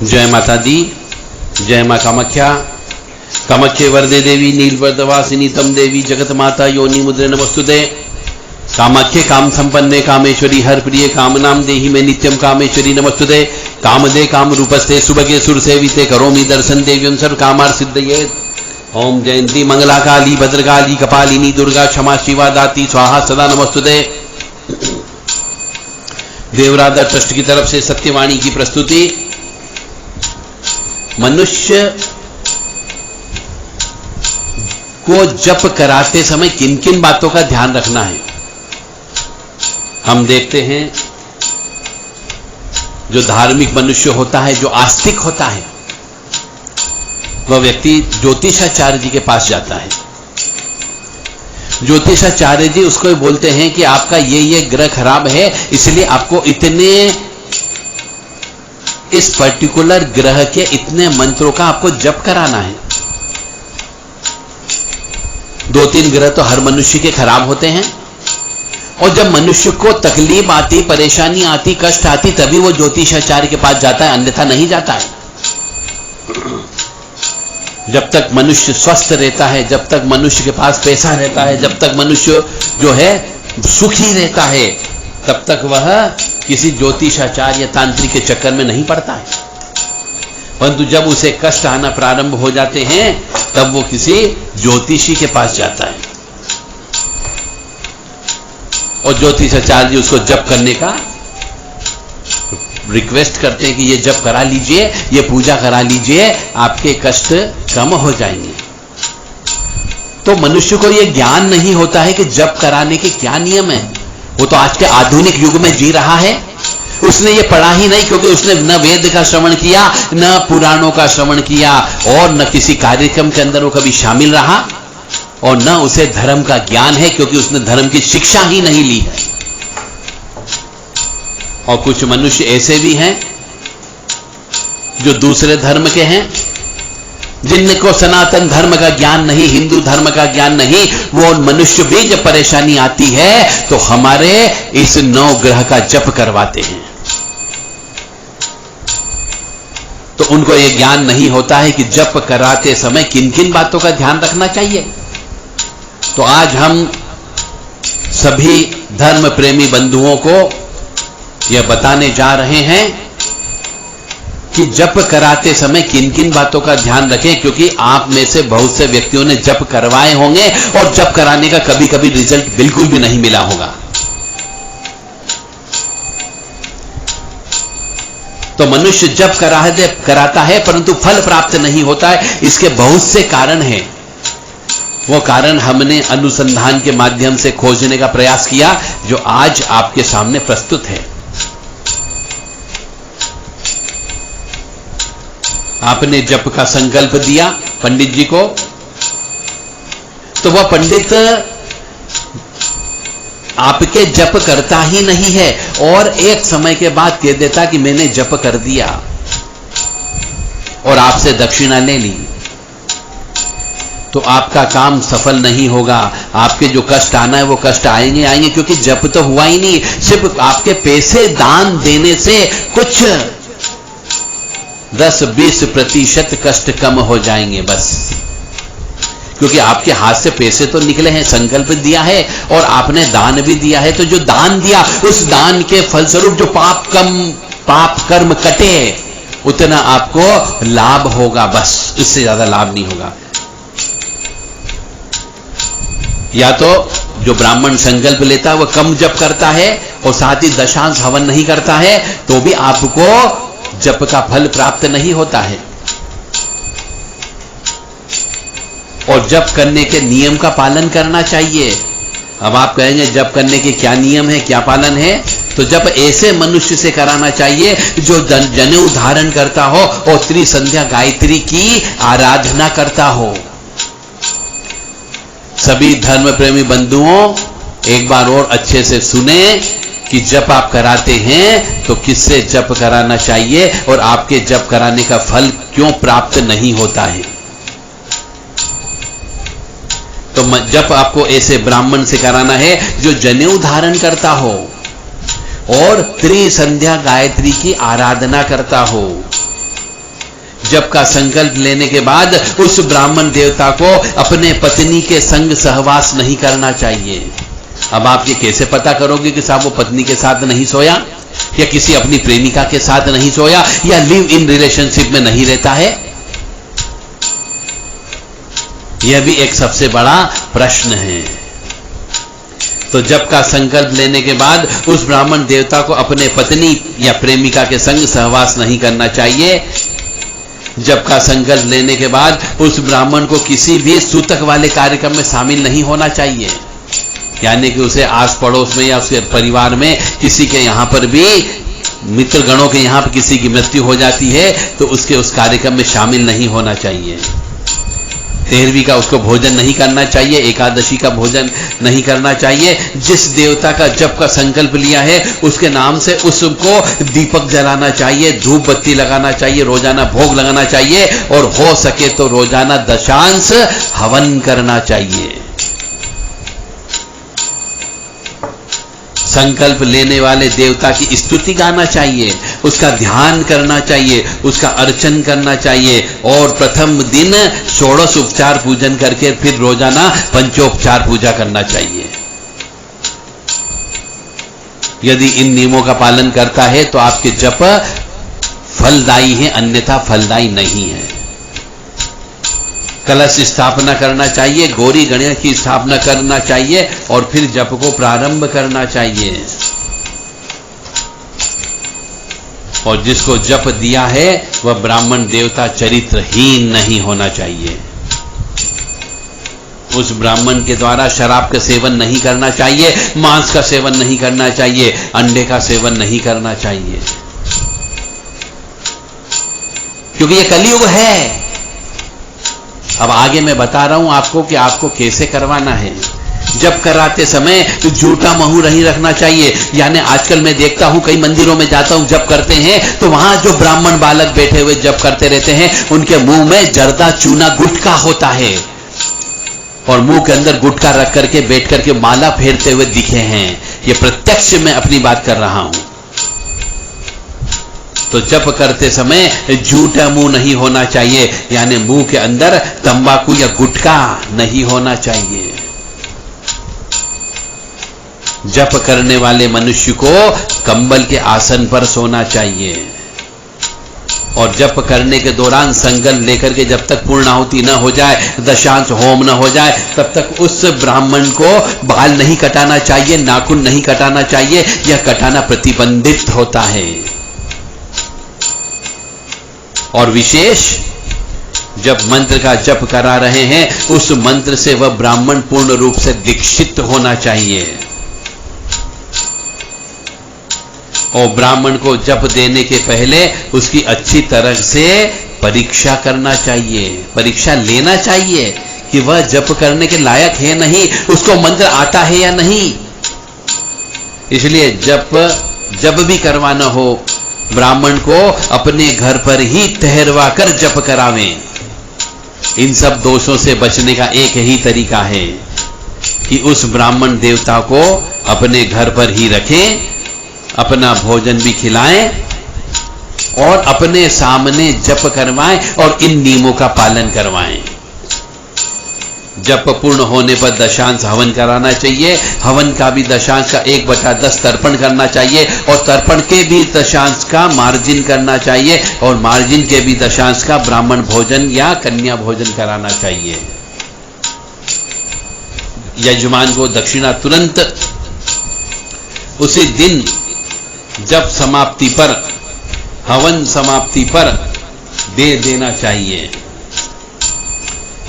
जय माता दी, जय मां कामाख्या। कामाख्ये वरदे देवी नीलवर्धवासिनी तम देवी जगत माता योनि मुद्रे नमस्तुते। कामाख्ये काम संपन्ने कामेश्वरी हर प्रिय कामनाम देहि में नित्यम कामेश्वरी नमस्तुते। कामदे काम रूपस्ते सुभगे सुर सेविते करोमि दर्शन देव्यं सर्व कामार सिद्धये। ओम जयंती मंगला काली भद्रकाली कपालिनी दुर्गा क्षमा शिवा दाती स्वाहा सदा नमस्तुते। देवराधा ट्रस्ट की तरफ से सत्यवाणी की प्रस्तुति। मनुष्य को जप कराते समय किन किन बातों का ध्यान रखना है। हम देखते हैं जो धार्मिक मनुष्य होता है, जो आस्तिक होता है, वह व्यक्ति ज्योतिषाचार्य जी के पास जाता है। ज्योतिषाचार्य जी उसको बोलते हैं कि आपका ये ग्रह खराब है, इसलिए आपको इतने इस पर्टिकुलर ग्रह के इतने मंत्रों का आपको जप कराना है। 2-3 ग्रह तो हर मनुष्य के खराब होते हैं, और जब मनुष्य को तकलीफ आती, परेशानी आती, कष्ट आती, तभी वो ज्योतिषाचार्य के पास जाता है, अन्यथा नहीं जाता है। जब तक मनुष्य स्वस्थ रहता है, जब तक मनुष्य के पास पैसा रहता है, जब तक मनुष्य जो है सुखी रहता है, तब तक वह किसी ज्योतिषाचार्य तांत्रिक के चक्कर में नहीं पड़ता है। परंतु जब उसे कष्ट आना प्रारंभ हो जाते हैं, तब वो किसी ज्योतिषी के पास जाता है, और ज्योतिषाचार्य जी उसको जप करने का रिक्वेस्ट करते हैं कि ये जप करा लीजिए, ये पूजा करा लीजिए, आपके कष्ट कम हो जाएंगे। तो मनुष्य को ये ज्ञान नहीं होता है कि जप कराने के क्या नियम है। वो तो आज के आधुनिक युग में जी रहा है, उसने ये पढ़ा ही नहीं, क्योंकि उसने न वेद का श्रवण किया, न पुराणों का श्रवण किया, और न किसी कार्यक्रम के अंदर वो कभी शामिल रहा, और न उसे धर्म का ज्ञान है, क्योंकि उसने धर्म की शिक्षा ही नहीं ली है। और कुछ मनुष्य ऐसे भी हैं जो दूसरे धर्म के हैं, जिनको सनातन धर्म का ज्ञान नहीं, हिंदू धर्म का ज्ञान नहीं, वो मनुष्य भी जब परेशानी आती है तो हमारे इस 9 ग्रह का जप करवाते हैं। तो उनको ये ज्ञान नहीं होता है कि जप कराते समय किन किन बातों का ध्यान रखना चाहिए। तो आज हम सभी धर्म प्रेमी बंधुओं को यह बताने जा रहे हैं कि जप कराते समय किन किन बातों का ध्यान रखें, क्योंकि आप में से बहुत से व्यक्तियों ने जप करवाए होंगे और जप कराने का कभी कभी रिजल्ट बिल्कुल भी नहीं मिला होगा। तो मनुष्य जप कराता है परंतु फल प्राप्त नहीं होता है। इसके बहुत से कारण हैं। वो कारण हमने अनुसंधान के माध्यम से खोजने का प्रयास किया, जो आज आपके सामने प्रस्तुत है। आपने जप का संकल्प दिया पंडित जी को, तो वह पंडित आपके जप करता ही नहीं है, और एक समय के बाद कह देता कि मैंने जप कर दिया, और आपसे दक्षिणा ले ली, तो आपका काम सफल नहीं होगा। आपके जो कष्ट आना है वो कष्ट आएंगे, क्योंकि जप तो हुआ ही नहीं। सिर्फ आपके पैसे दान देने से कुछ 10-20% कष्ट कम हो जाएंगे बस, क्योंकि आपके हाथ से पैसे तो निकले हैं, संकल्प दिया है, और आपने दान भी दिया है। तो जो दान दिया, उस दान के फलस्वरूप जो पाप कर्म कटे, उतना आपको लाभ होगा, बस इससे ज्यादा लाभ नहीं होगा। या तो जो ब्राह्मण संकल्प लेता है वह कम जप करता है और साथ ही दशांश हवन नहीं करता है, तो भी आपको जप का फल प्राप्त नहीं होता है। और जप करने के नियम का पालन करना चाहिए। अब आप कहेंगे जप करने के क्या नियम है, क्या पालन है? तो जप ऐसे मनुष्य से कराना चाहिए जो जनेऊ धारण करता हो और त्रिसंध्या गायत्री की आराधना करता हो। सभी धर्म प्रेमी बंधुओं, एक बार और अच्छे से सुने कि जप आप कराते हैं तो किससे जप कराना चाहिए, और आपके जप कराने का फल क्यों प्राप्त नहीं होता है। तो जप आपको ऐसे ब्राह्मण से कराना है जो जनेऊ धारण करता हो और त्रिसंध्या गायत्री की आराधना करता हो। जप का संकल्प लेने के बाद उस ब्राह्मण देवता को अपने पत्नी के संग सहवास नहीं करना चाहिए। अब आप ये कैसे पता करोगे कि साहब वो पत्नी के साथ नहीं सोया, या किसी अपनी प्रेमिका के साथ नहीं सोया, या लिव इन रिलेशनशिप में नहीं रहता है? यह भी एक सबसे बड़ा प्रश्न है। तो जप का संकल्प लेने के बाद उस ब्राह्मण देवता को अपने पत्नी या प्रेमिका के संग सहवास नहीं करना चाहिए। जप का संकल्प लेने के बाद उस ब्राह्मण को किसी भी सूतक वाले कार्यक्रम में शामिल नहीं होना चाहिए, यानी कि उसे आस पड़ोस में या उसके परिवार में किसी के यहां पर भी मित्र गणों के यहां पर किसी की मृत्यु हो जाती है तो उसके उस कार्यक्रम में शामिल नहीं होना चाहिए। 13वीं का उसको भोजन नहीं करना चाहिए, एकादशी का भोजन नहीं करना चाहिए। जिस देवता का जप का संकल्प लिया है उसके नाम से उसको दीपक जलाना चाहिए, धूप बत्ती लगाना चाहिए, रोजाना भोग लगाना चाहिए, और हो सके तो रोजाना दशांश हवन करना चाहिए। संकल्प लेने वाले देवता की स्तुति गाना चाहिए, उसका ध्यान करना चाहिए, उसका अर्चन करना चाहिए, और प्रथम दिन षोडश उपचार पूजन करके फिर रोजाना पंचोपचार पूजा करना चाहिए। यदि इन नियमों का पालन करता है तो आपके जप फलदायी है, अन्यथा फलदायी नहीं है। कलश स्थापना करना चाहिए, गौरी गणेश की स्थापना करना चाहिए, और फिर जप को प्रारंभ करना चाहिए। और जिसको जप दिया है वह ब्राह्मण देवता चरित्रहीन नहीं होना चाहिए। उस ब्राह्मण के द्वारा शराब का सेवन नहीं करना चाहिए, मांस का सेवन नहीं करना चाहिए, अंडे का सेवन नहीं करना चाहिए, क्योंकि यह कलयुग है। अब आगे मैं बता रहा हूं आपको कि आपको कैसे करवाना है। जप कराते समय तो झूठा मुंह नहीं रखना चाहिए। यानी आजकल मैं देखता हूं कई मंदिरों में जाता हूं, जप करते हैं तो वहां जो ब्राह्मण बालक बैठे हुए जप करते रहते हैं उनके मुंह में जर्दा चूना गुटखा होता है, और मुंह के अंदर गुटखा रख करके बैठ करके माला फेरते हुए दिखे हैं। ये प्रत्यक्ष मैं अपनी बात कर रहा हूं। तो जप करते समय झूठा मुंह नहीं होना चाहिए, यानी मुंह के अंदर तंबाकू या गुटखा नहीं होना चाहिए। जप करने वाले मनुष्य को कंबल के आसन पर सोना चाहिए, और जप करने के दौरान संकल्प लेकर के जब तक पूर्णाहुति न हो जाए, दशांश होम न हो जाए, तब तक उस ब्राह्मण को बाल नहीं कटाना चाहिए, नाखून नहीं कटाना चाहिए। यह कटाना प्रतिबंधित होता है। और विशेष जब मंत्र का जप करा रहे हैं उस मंत्र से वह ब्राह्मण पूर्ण रूप से दीक्षित होना चाहिए, और ब्राह्मण को जप देने के पहले उसकी अच्छी तरह से परीक्षा करना चाहिए, परीक्षा लेना चाहिए कि वह जप करने के लायक है नहीं, उसको मंत्र आता है या नहीं। इसलिए जब भी करवाना हो ब्राह्मण को अपने घर पर ही ठहरवा कर जप करावें। इन सब दोषों से बचने का एक ही तरीका है कि उस ब्राह्मण देवता को अपने घर पर ही रखें, अपना भोजन भी खिलाएं, और अपने सामने जप करवाएं, और इन नियमों का पालन करवाएं। जप पूर्ण होने पर दशांश हवन कराना चाहिए। हवन का भी दशांश का 1/10 तर्पण करना चाहिए, और तर्पण के भी दशांश का मार्जिन करना चाहिए, और मार्जिन के भी दशांश का ब्राह्मण भोजन या कन्या भोजन कराना चाहिए। यजमान को दक्षिणा तुरंत उसी दिन जप समाप्ति पर, हवन समाप्ति पर दे देना चाहिए,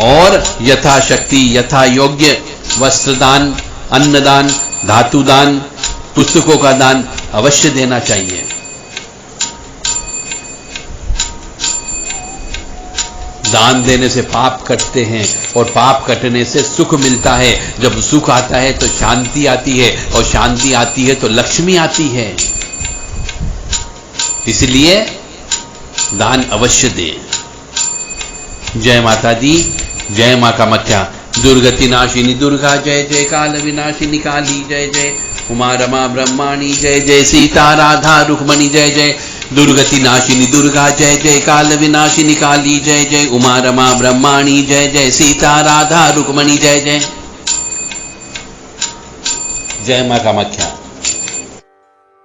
और यथाशक्ति यथा योग्य वस्त्रदान, अन्नदान, धातुदान, पुस्तकों का दान अवश्य देना चाहिए। दान देने से पाप कटते हैं, और पाप कटने से सुख मिलता है। जब सुख आता है तो शांति आती है, और शांति आती है तो लक्ष्मी आती है। इसलिए दान अवश्य दें। जय माता दी, जय मां कामाख्या। दुर्गति नाशिनी दुर्गा जय जय, काल विनाशिनी काली जय जय, उमा रमा ब्रह्माणी जय जय, सीता राधा रुक्मणी जय जय, दुर्गति नाशिनी दुर्गा जय जय, काल विनाशिनी काली जय जय, उमा रमा ब्रह्माणी जय जय, सीता राधा रुक्मणी जय जय। जय मां कामाख्या।